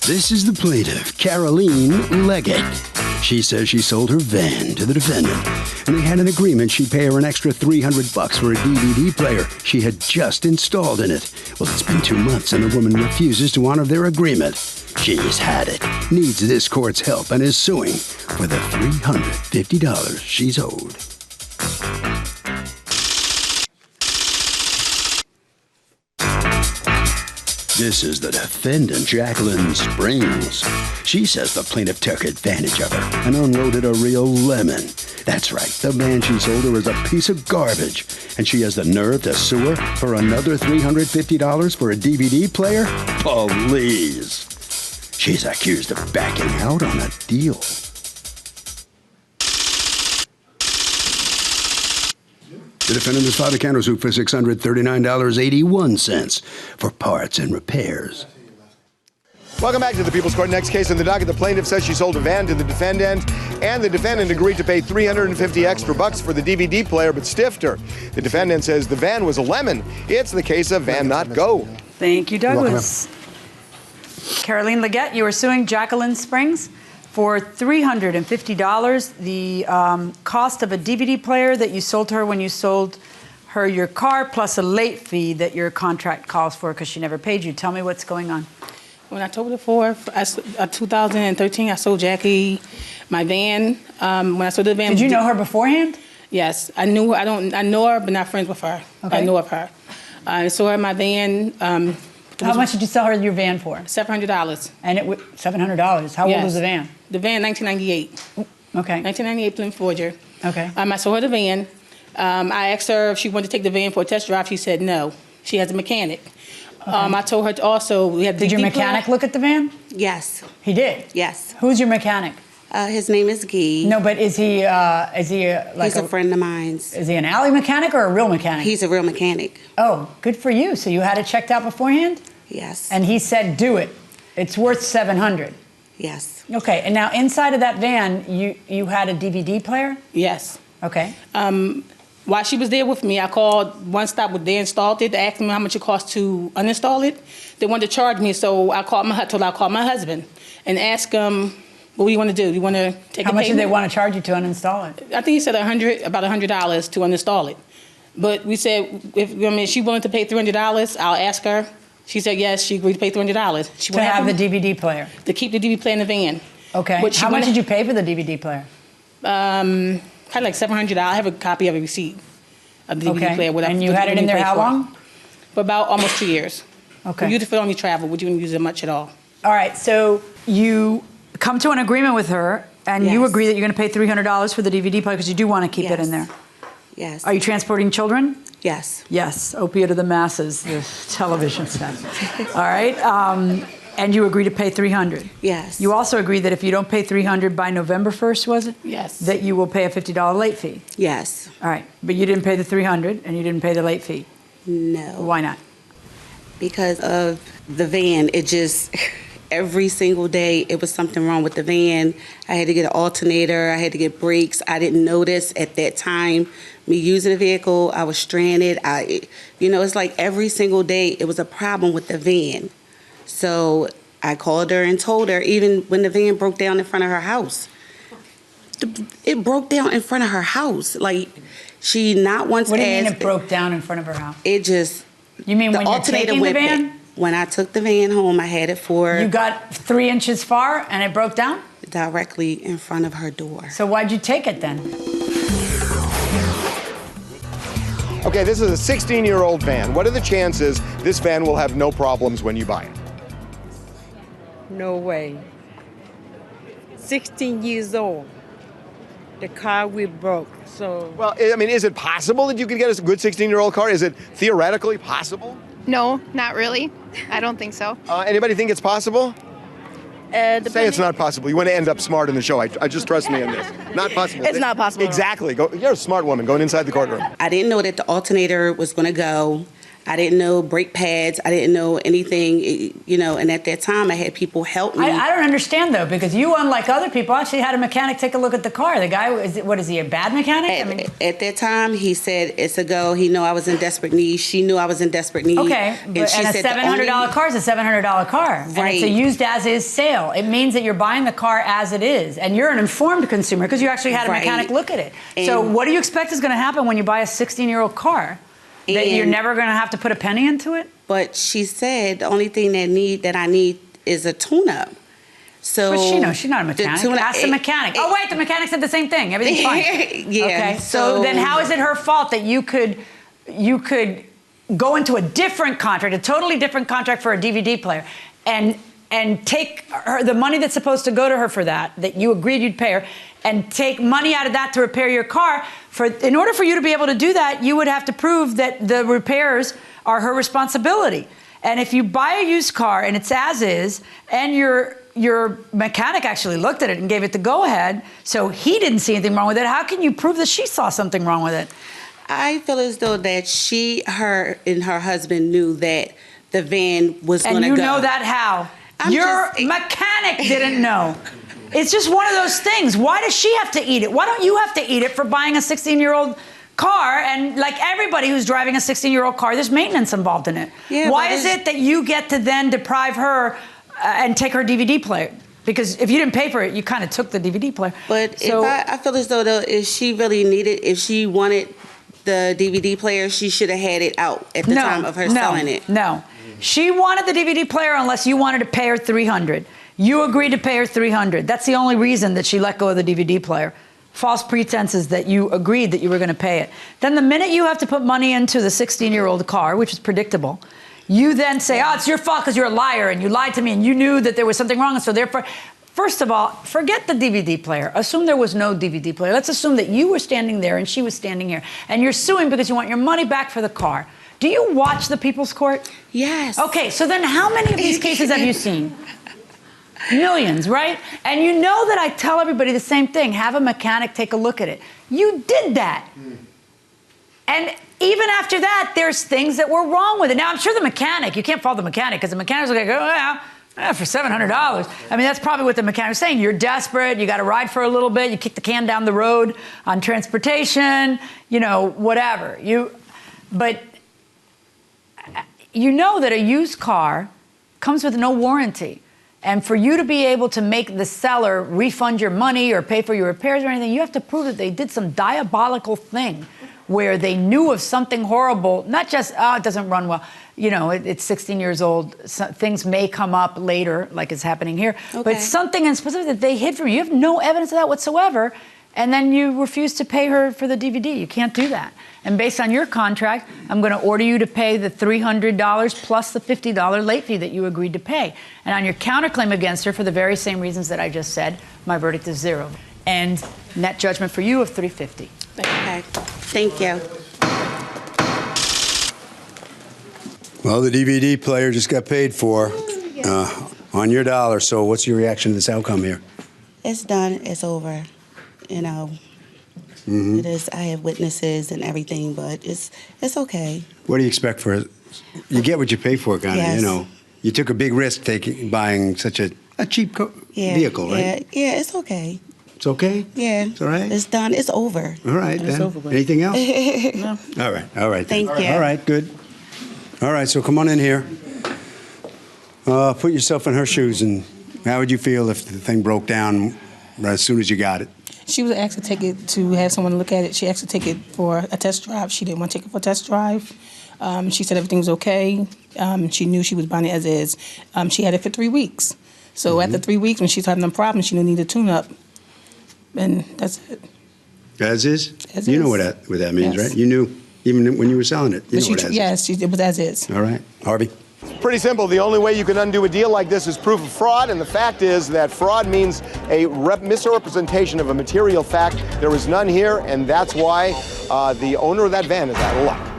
This is the plaintiff, Caroline Leggett. She says she sold her van to the defendant, and they had an agreement she'd pay her an extra $300 for a DVD player she had just installed in it. Well, it's been 2 months, and the woman refuses to honor their agreement. She's had it, needs this court's help, and is suing for the $350 she's owed. This is the defendant, Jacqueline Springs. She says the plaintiff took advantage of her and unloaded a real lemon. That's right, the man she sold her is a piece of garbage, and she has the nerve to sue her for another $350 for a DVD player? Please. She's accused of backing out on a deal. The defendant has filed a countersuit for $639.81 for parts and repairs. Welcome back to the People's Court. Next case in the docket, the plaintiff says she sold a van to the defendant, and the defendant agreed to pay $350 extra for the DVD player, but stiffed her. The defendant says the van was a lemon. It's the case of van not go. Thank you, Douglas. Caroline Leggett, you are suing Jacqueline Springs for $350, the cost of a DVD player that you sold to her when you sold her your car, plus a late fee that your contract calls for because she never paid you. Tell me what's going on. On October the 4th, 2013, I sold Jackie my van. When I sold the van, did you know her beforehand? Yes, I knew her. I know her, but not friends with her. Okay. I know of her. I sold her my van. How much did you sell her your van for? $700. And it was $700. How old was the van? The van, 1998. Okay. 1998 Plymouth Forger. Okay. I sold her the van. I asked her if she wanted to take the van for a test drive. She said no. She has a mechanic. Okay. I told her also we had. Did your mechanic look at the van? Yes. He did. Yes. Who's your mechanic? His name is Guy. No, but is he like he's a friend of mine. Is he an alley mechanic or a real mechanic? He's a real mechanic. Oh, good for you. So you had it checked out beforehand? Yes. And he said, do it. It's worth $700. Yes. Okay. And now inside of that van, you had a DVD player? Yes. Okay. While she was there with me, I called One Stop where they installed it. They asked me how much it cost to uninstall it. They wanted to charge me, so I told I'll call my husband and ask him, what do you want to do? Do you want to take How much did they want to charge you to uninstall it? I think he said about $100 to uninstall it. But we said, if she's willing to pay $300, I'll ask her. She said yes, she agreed to pay $300. She to have the DVD player? To keep the DVD player in the van. Okay. How much did you pay for the DVD player? Kind of like $700. I have a copy of a receipt of the DVD player. And you had it in there how long? For about almost 2 years. Okay. We used it for only travel. We didn't use it much at all. All right. So you come to an agreement with her, and you agree that you're going to pay $300 for the DVD player because you do want to keep it in there. Yes. Are you transporting children? Yes. Yes. Opiate of the masses, the television set. All right. And you agree to pay $300. Yes. You also agree that if you don't pay $300 by November 1st, was it? Yes. That you will pay a $50 late fee. Yes. All right. But you didn't pay the $300 and you didn't pay the late fee. No. Why not? Because of the van, it just, every single day, it was something wrong with the van. I had to get an alternator. I had to get brakes. I didn't notice at that time me using the vehicle. I was stranded. It's like every single day it was a problem with the van. So I called her and told her, even when the van broke down in front of her house. It broke down in front of her house. Like, she not once asked. What do you mean it broke down in front of her house? It just. You mean when you're taking the van? When I took the van home, I had it for. You got 3 inches far and it broke down? Directly in front of her door. So why'd you take it then? Okay, this is a 16-year-old van. What are the chances this van will have no problems when you buy it? No way. 16 years old. The car we broke, so. Well, I mean, is it possible that you could get a good 16-year-old car? Is it theoretically possible? No, not really. I don't think so. Anybody think it's possible? Say it's not possible. You want to end up smart in the show. I just trust me in this. Not possible. It's not possible. Exactly. You're a smart woman going inside the courtroom. I didn't know that the alternator was going to go. I didn't know brake pads. I didn't know anything, you know, and at that time I had people help me. I don't understand, though, because you, unlike other people, actually had a mechanic take a look at the car. The guy, what is he, a bad mechanic? At that time, he said it's a go. He knew I was in desperate need. She knew I was in desperate need. Okay, and a $700 car is a $700 car. Right. And it's a used as-is sale. It means that you're buying the car as it is. And you're an informed consumer because you actually had a mechanic look at it. And so what do you expect is going to happen when you buy a 16-year-old car? That you're never going to have to put a penny into it? But she said the only thing that I need is a tune-up. So but she knows she's not a mechanic. Ask the mechanic. Oh wait, the mechanic said the same thing. Everything's fine. Yeah. Okay. So then, how is it her fault that you could go into a different contract, a totally different contract for a DVD player, and take the money that's supposed to go to her for that you agreed you'd pay her, and take money out of that to repair your car? In order for you to be able to do that, you would have to prove that the repairs are her responsibility. And if you buy a used car and it's as is, and your mechanic actually looked at it and gave it the go-ahead, so he didn't see anything wrong with it, how can you prove that she saw something wrong with it? I feel as though that her and her husband knew that the van was going to go. And you know that how? Your mechanic didn't know. It's just one of those things. Why does she have to eat it? Why don't you have to eat it for buying a 16-year-old car? And like everybody who's driving a 16-year-old car, there's maintenance involved in it. Yeah, why is it that you get to then deprive her and take her DVD player? Because if you didn't pay for it, you kind of took the DVD player. But if I feel as though if she really needed, if she wanted the DVD player, she should have had it out at the time of her selling it. No. She wanted the DVD player unless you wanted to pay her $300. You agreed to pay her $300. That's the only reason that she let go of the DVD player. False pretenses that you agreed that you were going to pay it. Then the minute you have to put money into the 16-year-old car, which is predictable, you then say, oh, it's your fault because you're a liar and you lied to me and you knew that there was something wrong. And so therefore, first of all, forget the DVD player. Assume there was no DVD player. Let's assume that you were standing there and she was standing here. And you're suing because you want your money back for the car. Do you watch the People's Court? Yes. Okay, so then how many of these cases have you seen? Millions, right? And you know that I tell everybody the same thing. Have a mechanic take a look at it. You did that. And even after that, there's things that were wrong with it. Now, I'm sure the mechanic, you can't fault the mechanic because the mechanic's like, oh, yeah, for $700. I mean, that's probably what the mechanic's saying. You're desperate. You got to ride for a little bit. You kick the can down the road on transportation, you know, whatever. But you know that a used car comes with no warranty. And for you to be able to make the seller refund your money or pay for your repairs or anything, you have to prove that they did some diabolical thing where they knew of something horrible, not just, oh, it doesn't run well. You know, it's 16 years old. So things may come up later, like it's happening here. Okay. But something in specific that they hid from you. You have no evidence of that whatsoever. And then you refuse to pay her for the DVD. You can't do that. And based on your contract, I'm going to order you to pay the $300 plus the $50 late fee that you agreed to pay. And on your counterclaim against her, for the very same reasons that I just said, my verdict is $0. And net judgment for you of $350. Okay. Thank you. Well, the DVD player just got paid for on your dollar. So what's your reaction to this outcome here? It's done. It's over. You know, it is. I have witnesses and everything, but it's okay. What do you expect for it? You get what you pay for, kind of. Yes. You know, you took a big risk buying such a cheap vehicle, right? Yeah, it's okay. It's okay? Yeah. It's all right? It's done. It's over. All right, it's then. over, Anything else? No. All right. Thank you. All right, good. All right, so come on in here. Put yourself in her shoes, and how would you feel if the thing broke down as soon as you got it? She was asked to take it to have someone look at it. She asked to take it for a test drive. She didn't want to take it for a test drive. She said everything was okay. She knew she was buying it as is. She had it for 3 weeks. So after 3 weeks, when she's having a problem, she needed a tune-up. And that's it. As is? As you is. know what that means, Yes. right? You knew, even when you were selling it. You know what as yes, is. it was as is. All right. Harvey? Pretty simple. The only way you can undo a deal like this is proof of fraud, and the fact is that fraud means a misrepresentation of a material fact. There was none here, and that's why the owner of that van is out of luck.